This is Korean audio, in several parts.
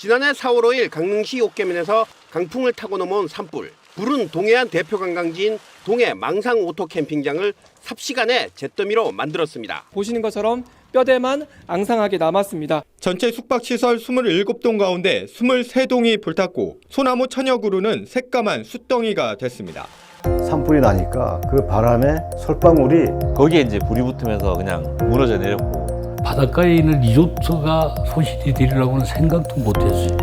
지난해 4월 5일 강릉시 옥계면에서 강풍을 타고 넘어온 산불. 불은 동해안 대표 관광지인 동해 망상 오토 캠핑장을 삽시간에 잿더미로 만들었습니다. 보시는 것처럼 뼈대만 앙상하게 남았습니다. 전체 숙박시설 27동 가운데 23동이 불탔고 소나무 천여그루는 새까만 숯덩이가 됐습니다. 산불이 나니까 그 바람에 솔방울이 거기에 이제 불이 붙으면서 그냥 무너져 내렸고 바닷가에 있는 리조트가 소실이 되리라고는 생각도 못했어요.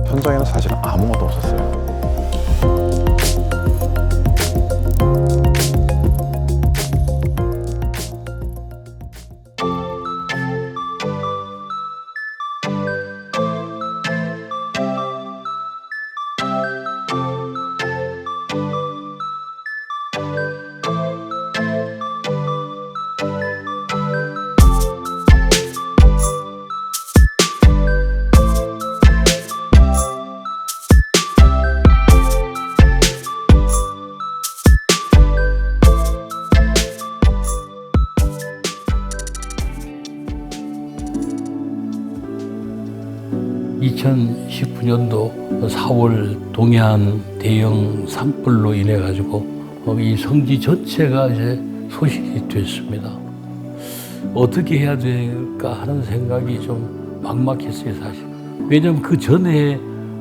현장에는 사실 아무것도 없었어요. (2019년도) 4월 동해안 대형 산불로 인해 가지고 이 성지 전체가 이제 소실이 됐습니다. 어떻게 해야 될까 하는 생각이 좀 막막했어요, 사실. 왜냐하면 그 전에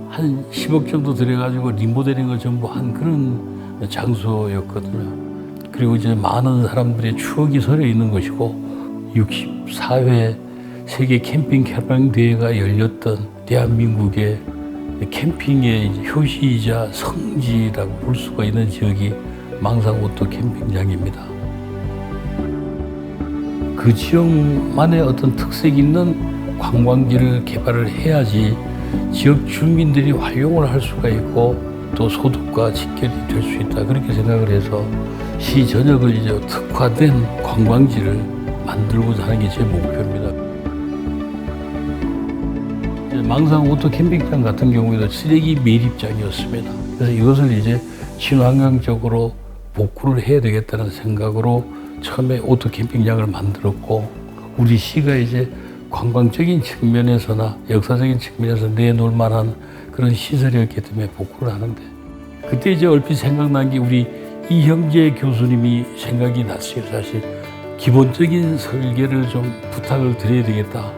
한 10억 정도 들여가지고 리모델링을 전부 한 그런 장소였거든요. 그리고 이제 많은 사람들의 추억이 서려 있는 것이고 64회 세계 캠핑 캐러방 대회가 열렸던 대한민국의 캠핑의 효시이자 성지라고 볼 수가 있는 지역이 망상 오토 캠핑장입니다. 그 지역만의 어떤 특색 있는 관광지를 개발을 해야지 지역 주민들이 활용을 할 수가 있고 또 소득과 직결이 될 수 있다, 그렇게 생각을 해서 시 전역을 이제 특화된 관광지를 만들고자 하는 게 제 목표입니다. 망상 오토 캠핑장 같은 경우에도 쓰레기 매립장이었습니다. 그래서 이것을 이제 친환경적으로 복구를 해야 되겠다는 생각으로 처음에 오토 캠핑장을 만들었고, 우리 시가 이제 관광적인 측면에서나 역사적인 측면에서 내놓을 만한 그런 시설이었기 때문에 복구를 하는데, 그때 이제 얼핏 생각난 게 우리 이형재 교수님이 생각이 났어요. 사실 기본적인 설계를 좀 부탁을 드려야 되겠다.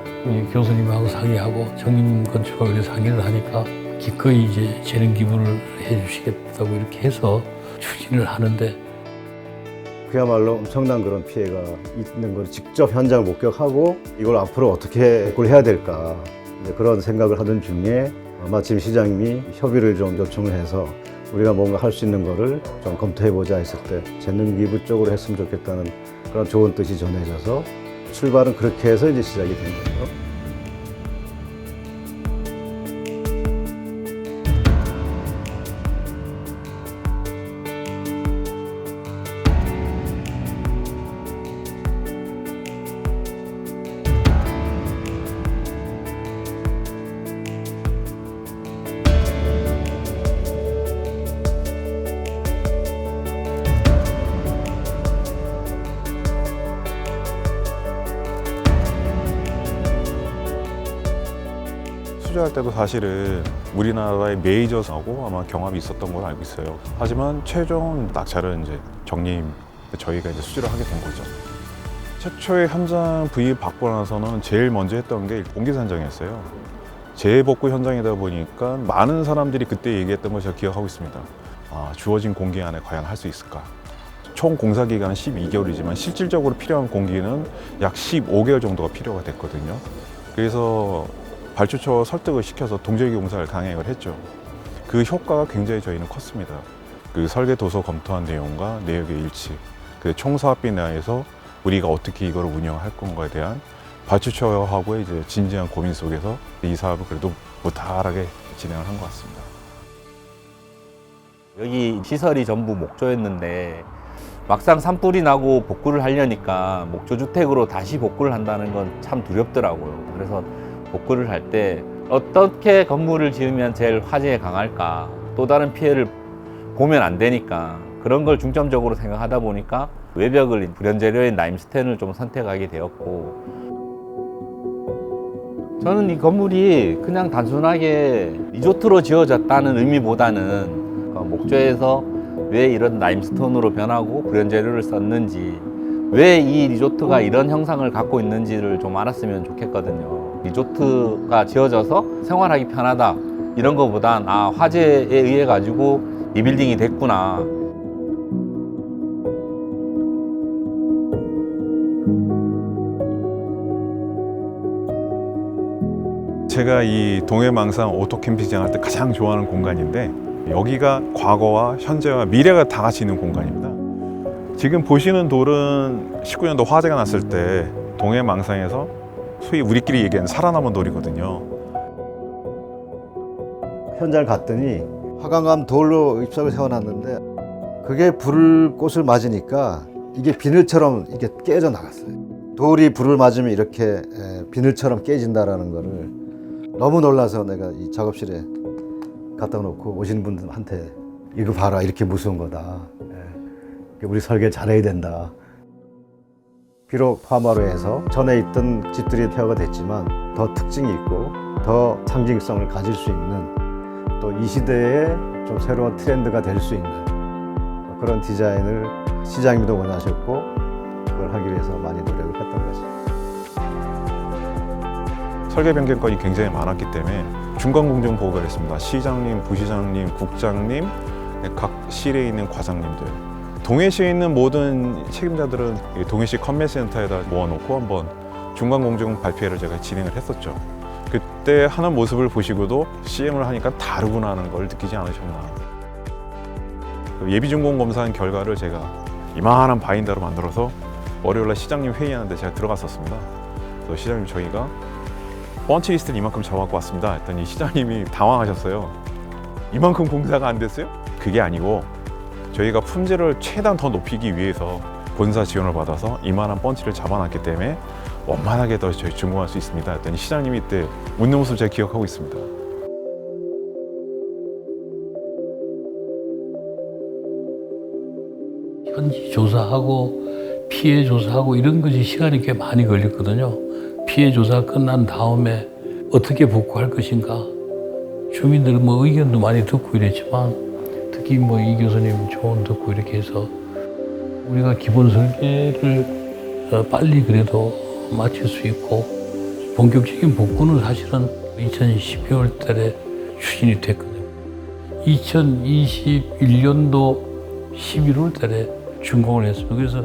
교수님하고 상의하고 정림건축하고 상의를 하니까 기꺼이 이제 재능 기부를 해주시겠다고 이렇게 해서 추진을 하는데, 그야말로 엄청난 그런 피해가 있는 걸 직접 현장을 목격하고 이걸 앞으로 어떻게 해야 될까, 이제 그런 생각을 하던 중에 마침 시장님이 협의를 좀 요청을 해서 우리가 뭔가 할 수 있는 거를 좀 검토해보자 했을 때 재능 기부 쪽으로 했으면 좋겠다는 그런 좋은 뜻이 전해져서 출발은 그렇게 해서 이제 시작이 된 거죠. 수주할 때도 사실은 우리나라의 메이저하고 아마 경합이 있었던 걸로 알고 있어요. 하지만 최종 낙찰은 이제 정림, 저희가 이제 수주를 하게 된 거죠. 최초의 현장 부입 받고 나서는 제일 먼저 했던 게 공기산정이었어요. 재복구 현장이다 보니까 많은 사람들이 그때 얘기했던 걸 제가 기억하고 있습니다. 주어진 공기 안에 과연 할 수 있을까? 총 공사 기간은 12개월이지만 실질적으로 필요한 공기는 약 15개월 정도가 필요가 됐거든요. 그래서 발주처 설득을 시켜서 동절기 공사를 강행을 했죠. 그 효과가 굉장히 저희는 컸습니다. 그 설계 도서 검토한 내용과 내역의 일치, 그 총사업비 내에서 우리가 어떻게 이걸 운영할 건가에 대한 발주처하고의 이제 진지한 고민 속에서 이 사업을 그래도 무탈하게 진행을 한 것 같습니다. 여기 시설이 전부 목조였는데 막상 산불이 나고 복구를 하려니까 목조주택으로 다시 복구를 한다는 건 참 두렵더라고요. 그래서 복구를 할 때 어떻게 건물을 지으면 제일 화재에 강할까, 또 다른 피해를 보면 안 되니까 그런 걸 중점적으로 생각하다 보니까 외벽을 불연재료인 라임스텐을 좀 선택하게 되었고, 저는 이 건물이 그냥 단순하게 리조트로 지어졌다는 의미보다는 목조에서 왜 이런 라임스톤으로 변하고 불연재료를 썼는지, 왜 이 리조트가 이런 형상을 갖고 있는지를 좀 알았으면 좋겠거든요. 리조트가 지어져서 생활하기 편하다 이런 거보단 화재에 의해 가지고 이 빌딩이 됐구나. 제가 이 동해망상 오토캠핑장 할 때 가장 좋아하는 공간인데, 여기가 과거와 현재와 미래가 다 같이 있는 공간입니다. 지금 보시는 돌은 19년도 화재가 났을 때 동해망상에서 소위 우리끼리 얘기하는 살아남은 돌이거든요. 현장을 갔더니 화강암 돌로 입석을 세워놨는데 그게 불꽃을 맞으니까 이게 비늘처럼 이게 깨져 나갔어요. 돌이 불을 맞으면 이렇게 비늘처럼 깨진다라는 거를 너무 놀라서 내가 이 작업실에 갖다 놓고 오시는 분들한테 이거 봐라, 이렇게 무서운 거다. 우리 설계 잘해야 된다. 비록 화마로에서 전에 있던 집들이 폐허가 됐지만 더 특징이 있고 더 상징성을 가질 수 있는, 또 이 시대에 좀 새로운 트렌드가 될 수 있는 그런 디자인을 시장님도 원하셨고, 그걸 하기 위해서 많이 노력을 했던 거죠. 설계 변경 건이 굉장히 많았기 때문에 중간 공정 보고를 했습니다. 시장님, 부시장님, 국장님, 각 실에 있는 과장님들, 동해시에 있는 모든 책임자들은 동해시 컨벤센터에다 모아놓고 한번 중간 공정 발표회를 제가 진행을 했었죠. 그때 하는 모습을 보시고도 CM을 하니까 다르구나 하는 걸 느끼지 않으셨나. 예비준공 검사한 결과를 제가 이만한 바인더로 만들어서 월요일날 시장님 회의하는데 제가 들어갔었습니다. 그래서 시장님, 저희가 펀치리스트를 이만큼 잡아갖고 왔습니다 했더니 시장님이 당황하셨어요. 이만큼 공사가 안 됐어요? 그게 아니고 저희가 품질을 최대한 더 높이기 위해서 본사 지원을 받아서 이만한 펀치를 잡아놨기 때문에 원만하게 더 저희 준공할 수 있습니다 했더니 시장님이 이때 웃는 모습 제가 기억하고 있습니다. 현지 조사하고 피해 조사하고 이런 것이 시간이 꽤 많이 걸렸거든요. 피해 조사 끝난 다음에 어떻게 복구할 것인가, 주민들 뭐 의견도 많이 듣고 이랬지만 특히 뭐 이 교수님 조언 듣고 이렇게 해서 우리가 기본 설계를 빨리 그래도 마칠 수 있고, 본격적인 복구는 사실은 2012월 달에 추진이 됐거든요. 2021년도 11월 달에 준공을 했습니다. 그래서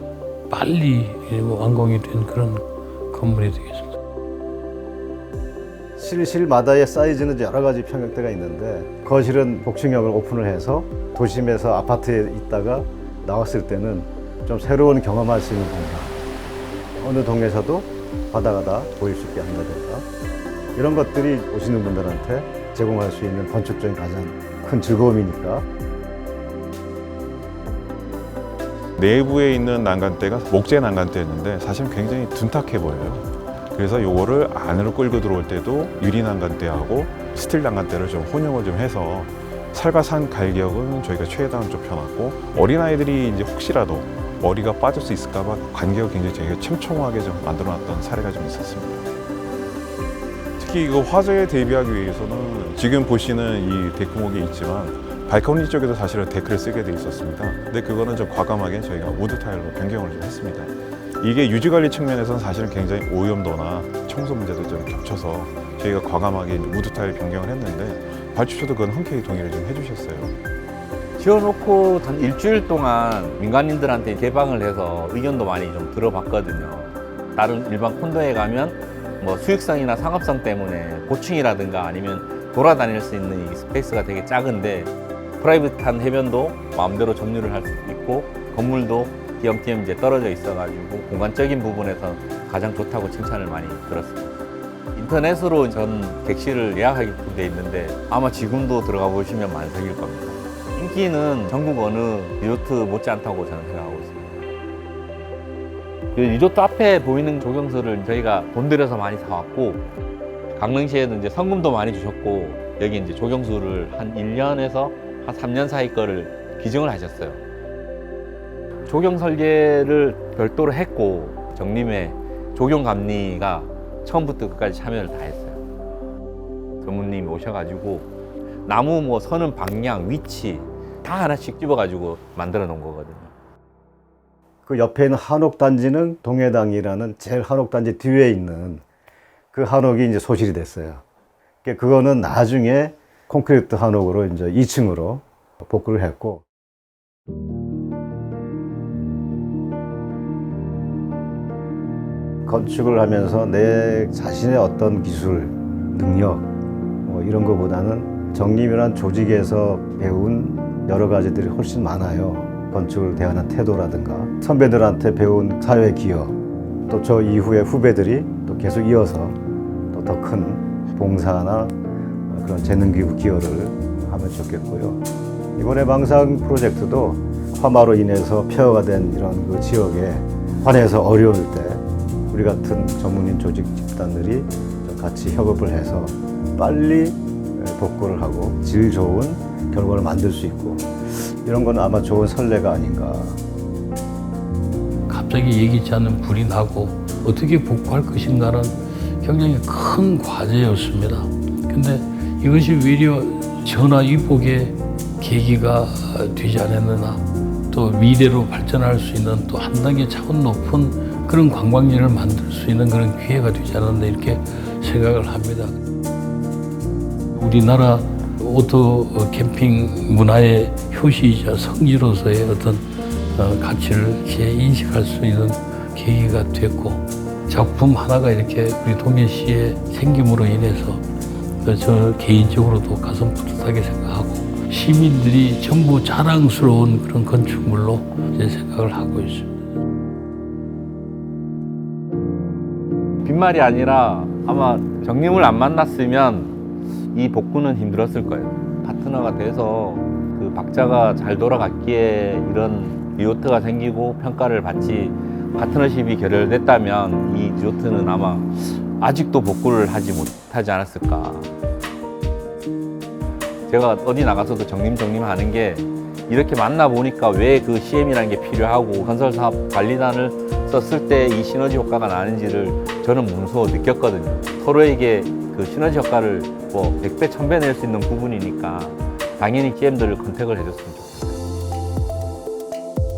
빨리 완공이 된 그런 건물이 되겠습니다. 실마다의 사이즈는 여러 가지 평형대가 있는데, 거실은 복층형을 오픈을 해서 도심에서 아파트에 있다가 나왔을 때는 좀 새로운 경험할 수 있는 공간, 어느 동네에서도 바다가 다 보일 수 있게 한다든가, 이런 것들이 오시는 분들한테 제공할 수 있는 건축적인 가장 큰 즐거움이니까. 내부에 있는 난간대가 목재 난간대였는데 사실 굉장히 둔탁해 보여요. 그래서 요거를 안으로 끌고 들어올 때도 유리 난간대하고 스틸 난간대를 좀 혼용을 좀 해서 살과산 간격은 저희가 최대한 좁혀놨고, 어린아이들이 이제 혹시라도 머리가 빠질 수 있을까봐 간격을 굉장히 저희가 촘촘하게 좀 만들어놨던 사례가 좀 있었습니다. 특히 이거 화재에 대비하기 위해서는 지금 보시는 이 데크목이 있지만 발코니 쪽에도 사실은 데크를 쓰게 돼 있었습니다. 근데 그거는 좀 과감하게 저희가 우드 타일로 변경을 좀 했습니다. 이게 유지관리 측면에서는 사실은 굉장히 오염도나 청소 문제도 좀 겹쳐서 저희가 과감하게 우드 타일 변경을 했는데, 발주처도 그건 흔쾌히 동의를 좀 해주셨어요. 지어놓고 한 일주일 동안 민간인들한테 개방을 해서 의견도 많이 좀 들어봤거든요. 다른 일반 콘도에 가면 뭐 수익성이나 상업성 때문에 고층이라든가 아니면 돌아다닐 수 있는 이 스페이스가 되게 작은데 프라이빗한 해변도 마음대로 점유를 할 수 있고, 건물도 띄엄띄엄 이제 떨어져 있어가지고 공간적인 부분에서 가장 좋다고 칭찬을 많이 들었습니다. 인터넷으로 전 객실을 예약하게 돼 있는데 아마 지금도 들어가 보시면 만석일 겁니다. 인기는 전국 어느 리조트 못지않다고 저는 생각하고 있습니다. 리조트 앞에 보이는 조경수를 저희가 돈 들여서 많이 사왔고, 강릉시에도 이제 성금도 많이 주셨고, 여기 이제 조경수를 한 1년에서 한 3년 사이 거를 기증을 하셨어요. 조경 설계를 별도로 했고 정림의 조경 감리가 처음부터 끝까지 참여를 다 했어요. 전무님이 오셔가지고 나무 뭐 서는 방향, 위치 다 하나씩 집어가지고 만들어 놓은 거거든요. 그 옆에 있는 한옥단지는 동해당이라는 제일 한옥단지 뒤에 있는 그 한옥이 이제 소실이 됐어요. 그거는 나중에 콘크리트 한옥으로 이제 2층으로 복구를 했고. 건축을 하면서 내 자신의 어떤 기술, 능력 뭐 이런 것보다는 정림이란 조직에서 배운 여러 가지들이 훨씬 많아요. 건축을 대하는 태도라든가 선배들한테 배운 사회 기여, 또 저 이후에 후배들이 또 계속 이어서 또 더 큰 봉사나 그런 재능기부 기여를 하면 좋겠고요. 이번에 망상 프로젝트도 화마로 인해서 폐허가 된 이런 그 지역에 관해서 어려울 때 우리 같은 전문인 조직 집단들이 같이 협업을 해서 빨리 복구를 하고 질 좋은 결과를 만들 수 있고, 이런 건 아마 좋은 선례가 아닌가. 갑자기 예기치 않은 불이 나고 어떻게 복구할 것인가는 굉장히 큰 과제였습니다. 근데 이것이 오히려 전화위복의 계기가 되지 않았느냐, 또 미래로 발전할 수 있는 또 한 단계 차원 높은 그런 관광지를 만들 수 있는 그런 기회가 되지 않았나 이렇게 생각을 합니다. 우리나라 오토 캠핑 문화의 효시이자 성지로서의 어떤 가치를 재인식할 수 있는 계기가 됐고, 작품 하나가 이렇게 우리 동해시의 생김으로 인해서 저 개인적으로도 가슴 뿌듯하게 생각하고 시민들이 전부 자랑스러운 그런 건축물로 이제 생각을 하고 있습니다. 빈말이 아니라 아마 정림을 안 만났으면 이 복구는 힘들었을 거예요. 파트너가 돼서 그 박자가 잘 돌아갔기에 이런 리조트가 생기고 평가를 받지, 파트너십이 결렬됐다면 이 리조트는 아마 아직도 복구를 하지 못하지 않았을까. 제가 어디 나가서도 정림 하는 게 이렇게 만나보니까 왜 그 CM이라는 게 필요하고 건설사업 관리단을 썼을 때 이 시너지 효과가 나는지를 저는 몸소 느꼈거든요. 서로에게 그 시너지 효과를 뭐 100배, 1000배 낼 수 있는 부분이니까 당연히 CM들을 컨택을 해줬으면 좋겠어요.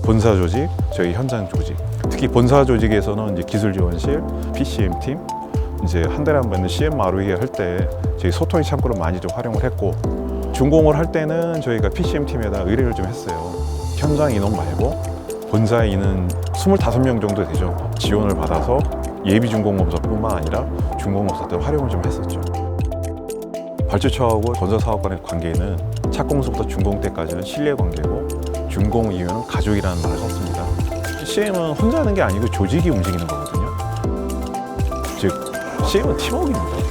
본사 조직, 저희 현장 조직, 특히 본사 조직에서는 이제 기술지원실, PCM 팀, 이제 한 달에 한 번 CM 마루이 할 때 저희 소통이 창구를 많이 좀 활용을 했고, 준공을 할 때는 저희가 PCM 팀에다 의뢰를 좀 했어요. 현장 인원 말고 본사 인원 25명 정도 되죠. 지원을 받아서 예비 준공업소뿐만 아니라 준공업소 때 활용을 좀 했었죠. 발주처하고 건설사업간의 관계는 착공서부터 준공 때까지는 신뢰 관계고, 준공 이후에는 가족이라는 말을 썼습니다. CM은 혼자 하는 게 아니고 조직이 움직이는 거거든요. 즉 CM은 팀워크입니다.